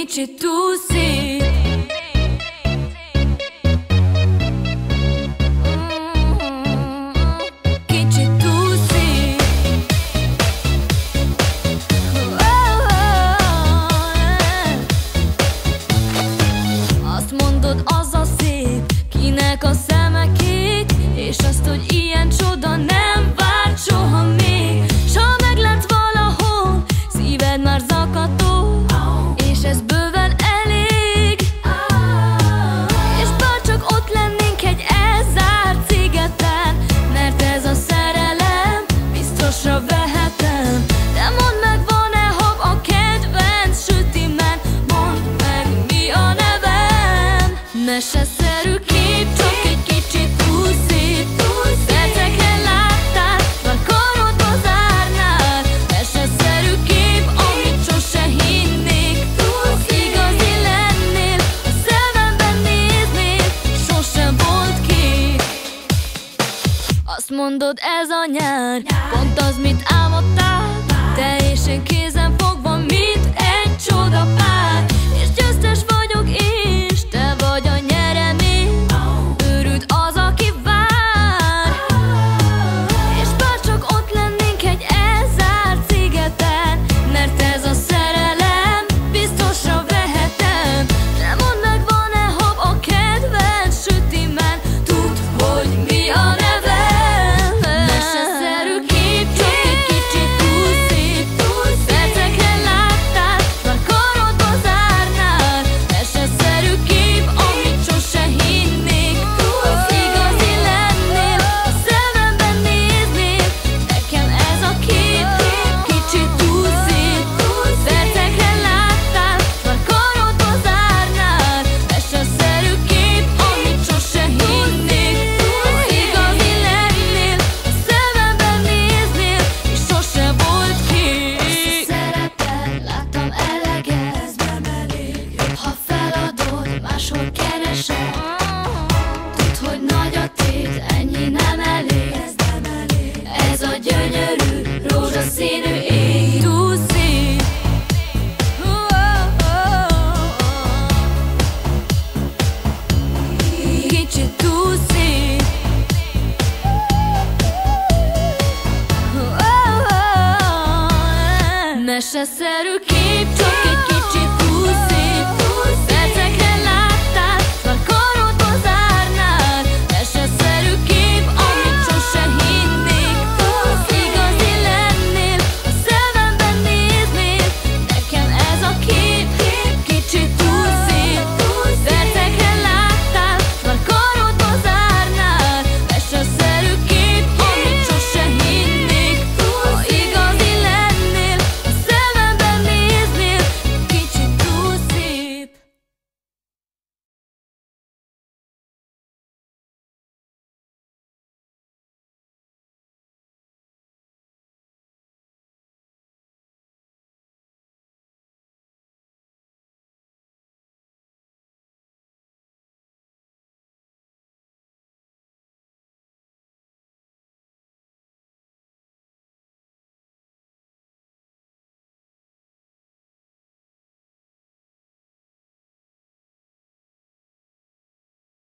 Kicsit túl szép. Kicsit túl szép. Azt mondod, az a szép, kinek a szeme kék, és azt, hogy ilyen csoda nem várt soha még. S ha meglátsz valahol, szíved már zakató, és ez bőven elég. És bárcsak ott lennénk egy elzárt szigeten, mert ez a szerelem biztosra vehetem. De mondd meg, van-e hab a kedvenc sütimen? Mondd meg, mi a nevem? Meseszerű kép, csak egy kicsit túl szép. Percekre láttál, már karodba zárnál. Meseszerű kép, amit sose hinnék. Az igazi lennél, a szememben néznél, sosem volt kép. Azt mondod, ez a nyár, pont az, mit álmodtál. Te és én kézen fogva, mint egy csodapár. És győztes vagyok, és te vagy a nyeremény. Őrült az, aki vár. És bárcsak ott lennénk egy elzárt szigeten, mert ez a szerelem biztosra vehetem. De mondd meg, van-e hab a kedvenc sütimen? Tudd, hogy mi a nevem. Meseszerű kép, csak egy kicsit túl szép. Percekre láttál, már karodba zárnál. Meseszerű kép, amit sose hinnék. Az igazi lennél, a szememben néznél, nekem ez a kép. Kicsit túl szép. Percekre láttál, már karodba zárnál. Meseszerű kép, amit sose hinnék. Az igazi lennél, a szememben néznél, és sose volt kép. Szerepel, láttam eleget, ez nem elég. Jobb, ha feladod, máshol keresel. Tudd, hogy nagy a tét, ennyi nem elég. Ez nem elég. Ez a gyönyörű, rózsaszínű ég. Túl szép. Kicsit túl szép. Meseszerű kép, csak